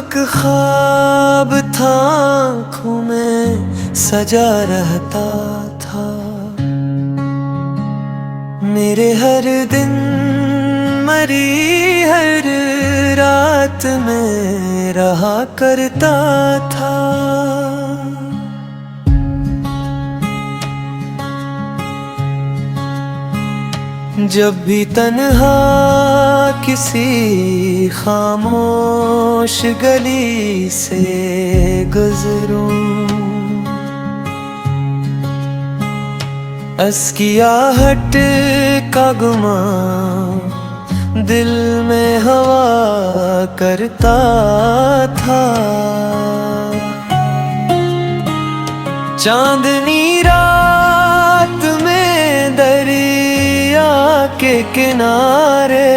नाजुक ख्वाब था आँखों में सजा रहता था। मेरे हर दिन मरी हर रात में रहा करता था। जब भी तन्हा किसी खामोश गली से गुजरूं, अस्की आहट का गुमां दिल में हवा करता था। चांदनी रात में दरिया के किनारे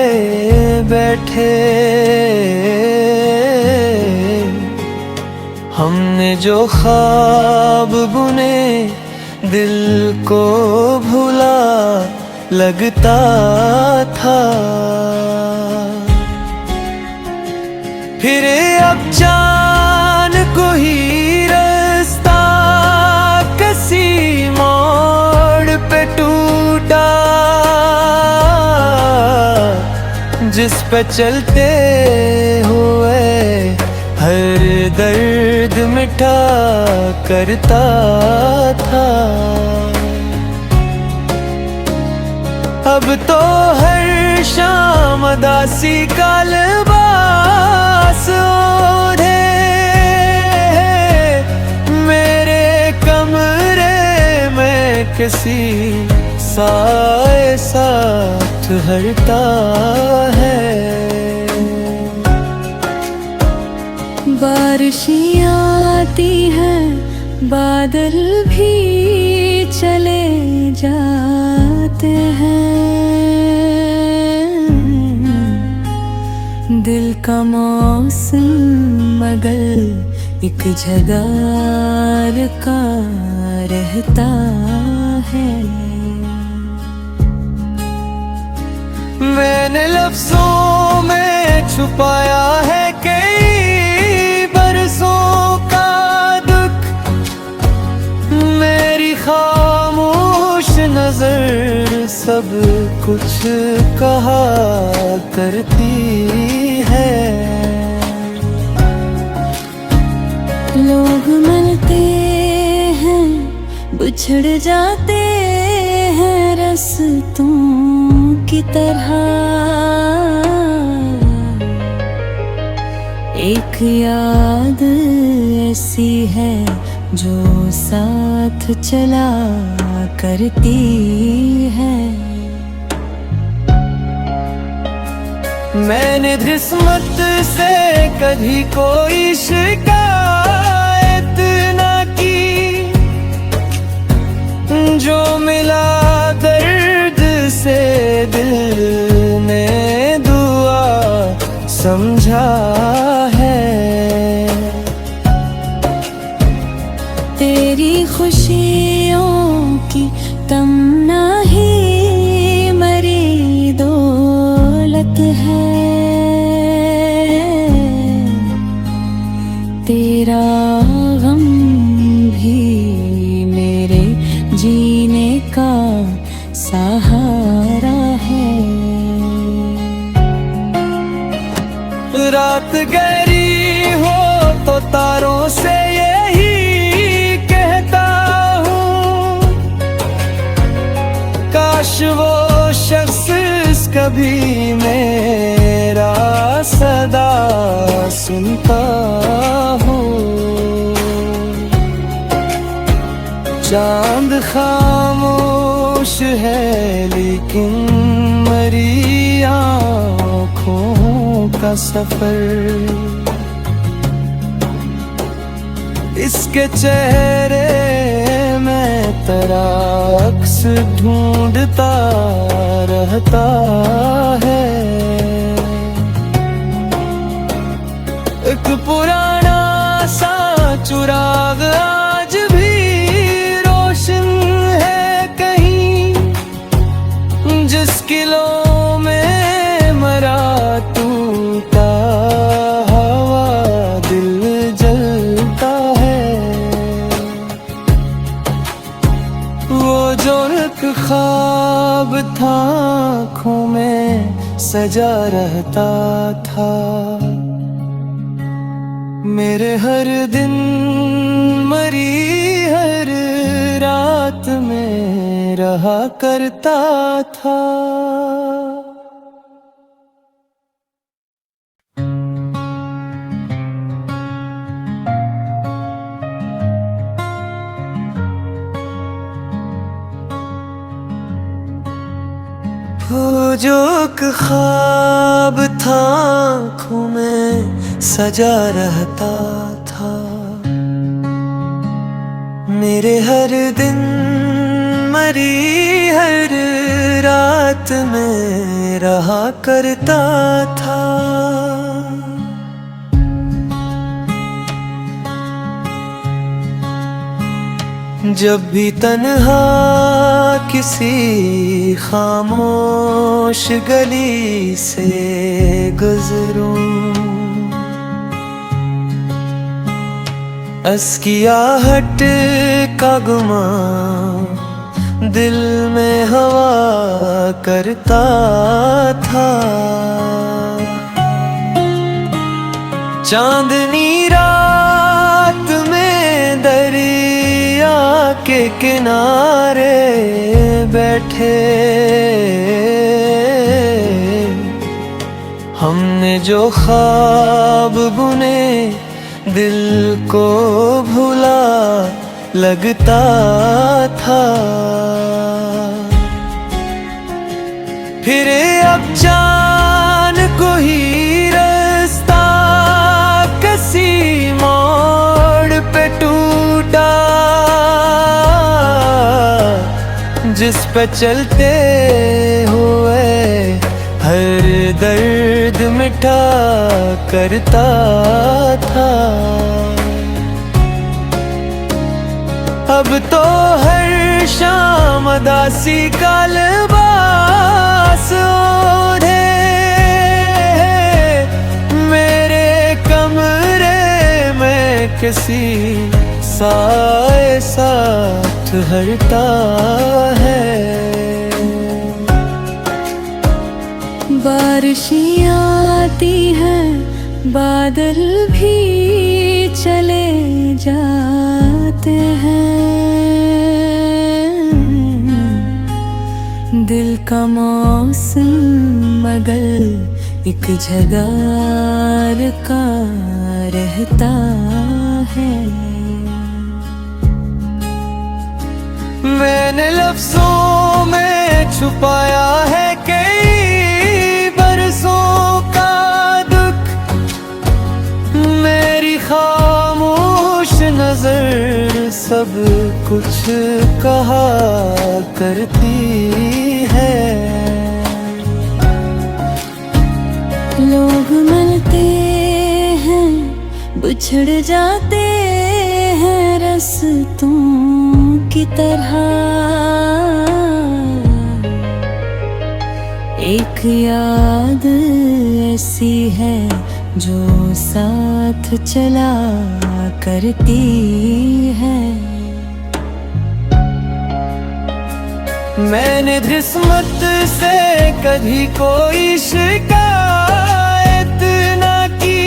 बैठे हमने जो ख्वाब बुने दिल को भुला लगता था। फिर अब जान को ही रास्ता किसी मोड़ पे टूटा, जिस पे चलते हुए हर दर्द मिटा करता था। अब तो हर शाम उदासी का लिबास ओढ़े मेरे कमरे में किसी साए साथ हरता है। बारिशें आती हैं बादल भी चले जाते हैं, दिल का मौसम मगर एक झगार का रहता है। मैंने लफ्जों में छुपाया है कई बरसों का दुख, मेरी खामोश नजर सब कुछ कहा करती है। लोग मिलते हैं बिछड़ जाते हैं रस्तों की तरह, एक याद ऐसी है जो साथ चला करती है। मैंने किस्मत से कभी कोई शिकायत ना की, जो मिला दर्द से दिल ने दुआ समझा है। तेरी खुशियों की तमन्ना ही मेरी दौलत है, तेरा गम भी मेरे जीने का सहारा है। रात गहरी हो तो तारों से यही कहता हूँ, काश वो शख्स कभी मेरा सदा सुनता हो। चांद खामोश है लेकिन मरी आँखों का सफर, इसके चेहरे में तेरा अक्स ढूंढता रहता है। एक पुराना सा चुराग आज भी रोशन है कहीं, जिस किलों में मरा टूटा हवा ख्वाब था आँखों में सजा रहता था। मेरे हर दिन मरी हर रात में रहा करता था। वो जो एक ख्वाब था आँखों में सजा रहता था। मेरे हर दिन मरी हर रात में रहा करता था। जब भी तन्हा किसी खामोश गली से गुजरूं, अस्की आहट का गुमां दिल में हवा करता था। चांदनी रात में दरिया के किनारे बैठे हमने जो ख्वाब बुने दिल को भुला लगता था। फिर अब जान को ही रास्ता किसी मोड़ पे टूटा, जिस पे चलते हुए हर दर्द मिटा करता था। अब तो हर शाम उदासी का लिबास ओढ़े मेरे कमरे में किसी साए साथ हरता है। बारिशें आती हैं बादल भी चले जाते हैं, दिल का मौसम मगर एक झगार का रहता है। मैंने लफ्जों में छुपाया है कई बरसों का दुख, मेरी खामोश नजर सब कुछ कहा करती है। लोग मिलते हैं बिछड़ जाते हैं रस्तों की तरह, एक याद ऐसी है जो साथ चला करती है। मैंने किस्मत से कभी कोई शिकायत ना की,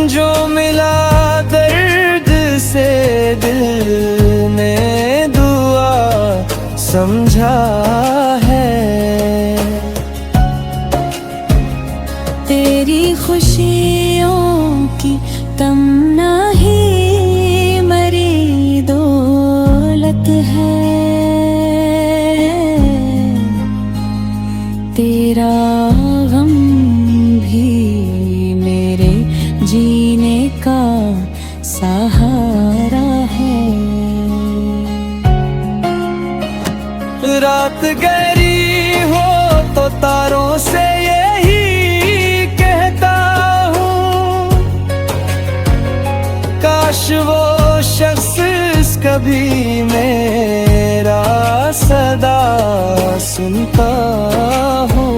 जो मिला दर्द से दिल ने दुआ समझा है। तेरी खुशियों की तमन्ना ही मेरी दौलत है, तेरा गम भी मेरे जीने का सहारा है। रात गहरी हो तो तारों से यही कहता हूँ, काश वो शख्स कभी मेरा सदा सुनता हो।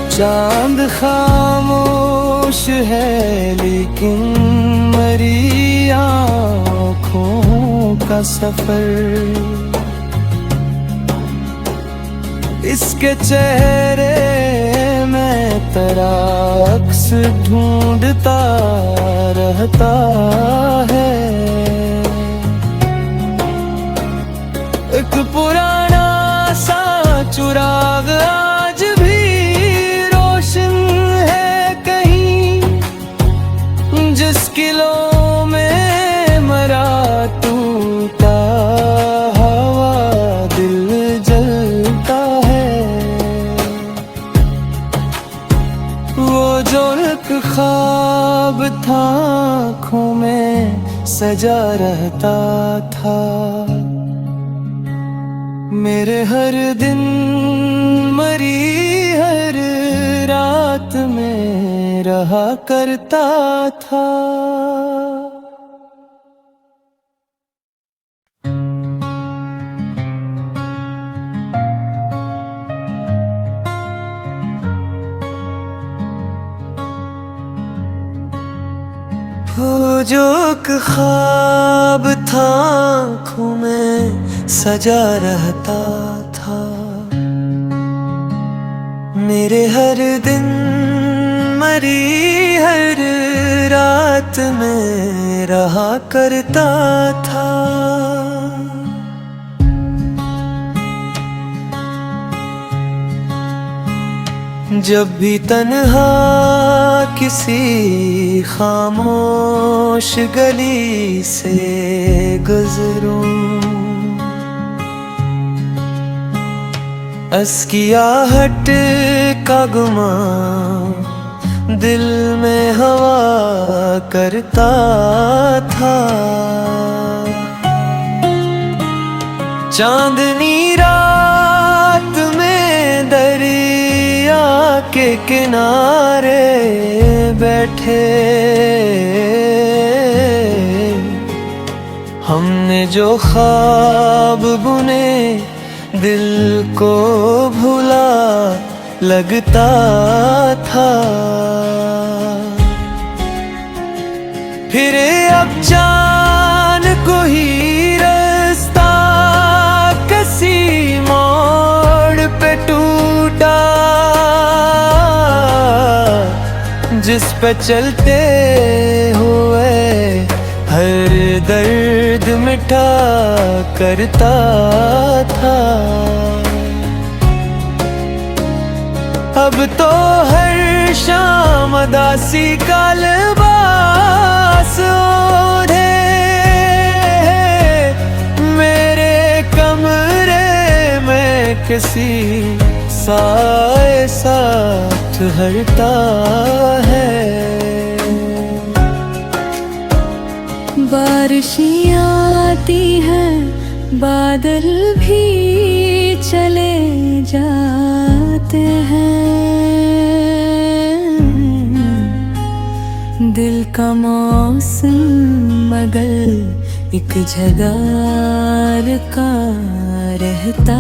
चांद खामोश है लेकिन मरी आँखों का सफर, इसके चेहरे में तेरा अक्स ढूंढता रहता है। एक पुराना सा चुराग आज भी रोशन है कहीं, जिस किलों में मरा टूटा हवा दिल जलता है। वो जो एक ख्वाब था आँखों में सजा रहता था, मेरे हर दिन मरी हर रात में रहा करता था। वो जो एक ख्वाब था आँखों में सजा रहता था, मेरे हर दिन मरी हर रात में रहा करता था। जब भी तन्हा किसी खामोश गली से गुजरूं, असकी आहट का गुमां दिल में हवा करता था। चांदनी रात में दरिया के किनारे बैठे हमने जो ख्वाब बुने दिल को भुला लगता था। फिर अब जान को ही रास्ता किसी मोड़ पे टूटा, जिस पे चलते हुए हर दर्द मिटा करता था। अब तो हर शाम उदासी का लिबास ओढ़े मेरे कमरे में किसी साए साथ हरता है। बारिशें आती हैं बादल भी चले जाते हैं, दिल का मौसम मगर एक झगार का रहता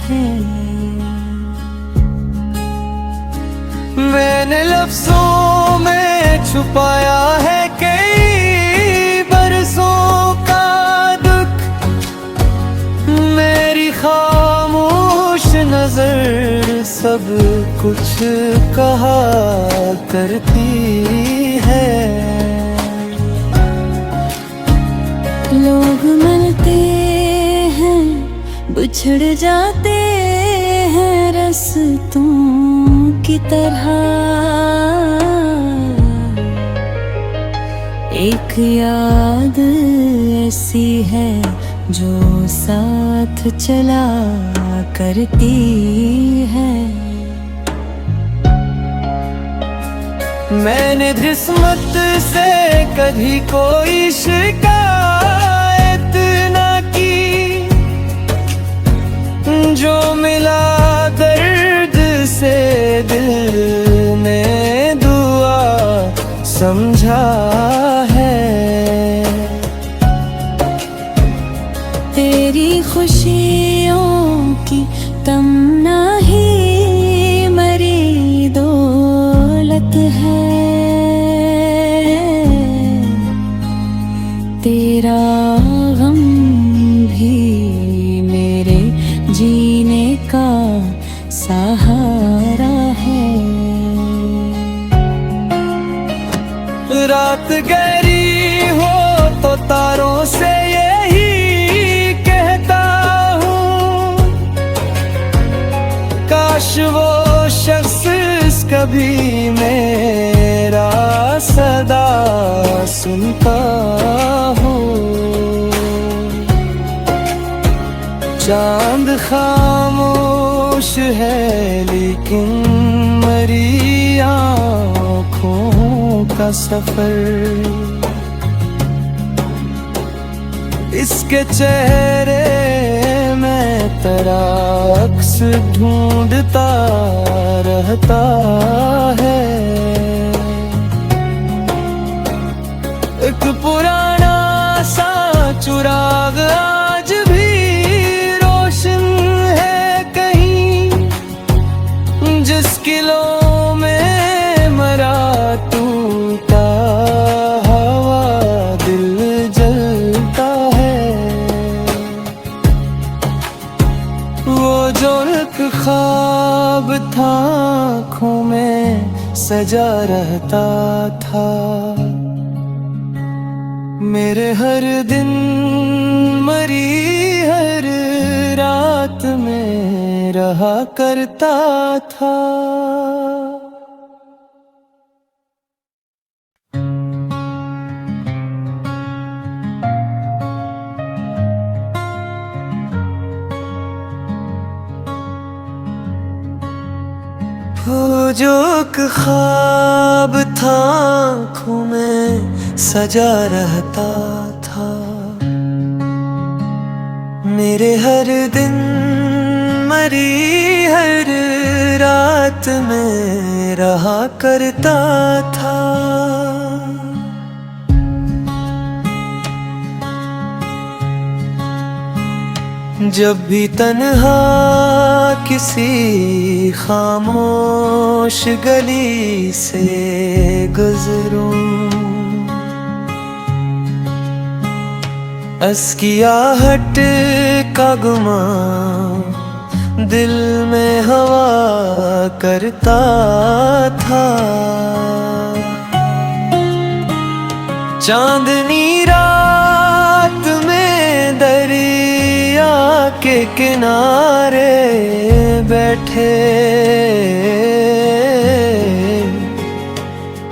है। मैंने लफ्जों में छुपाया है कई बरसों का दुख, मेरी खामोश नजर सब कुछ कहा करती है। लोग मिलते हैं बिछड़ जाते हैं रस्तों की तरह, एक याद ऐसी है जो साथ चला करती है। मैंने किस्मत से कभी कोई शिकायत ना की, जो मिला दर्द से दिल ने दुआ समझा है। तेरी खुशियों की तमन्ना ही मेरी दौलत है, तेरा गम रात गहरी हो तो तारों से यही कहता हूँ, काश वो शख्स कभी मेरा सदा सुनता हूँ। चांद खामोश है लेकिन मरी आँखों का सफर, इसके चेहरे में तेरा अक्स ढूंढता रहता है। एक पुराना सा चुराग आज भी रोशन है कहीं, जिस किलों में मरा टूटा हवा दिल जलता है। वो जो एक ख्वाब था आँखों में सजा रहता था, मेरे हर दिन मरी हर रात में रहा करता था। वो जो एक ख्वाब था आँखों में सजा रहता था, मेरे हर दिन मरी हर रात में रहा करता था। जब भी तन्हा किसी खामोश गली से गुजरूं, अस्की आहट का गुमां दिल में हवा करता था। चांदनी रात में दरिया के किनारे बैठे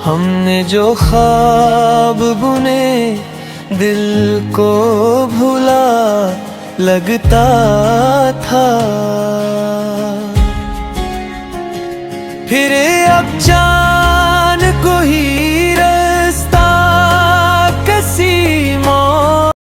हमने जो ख्वाब बुने दिल को भुला लगता था। फिर अब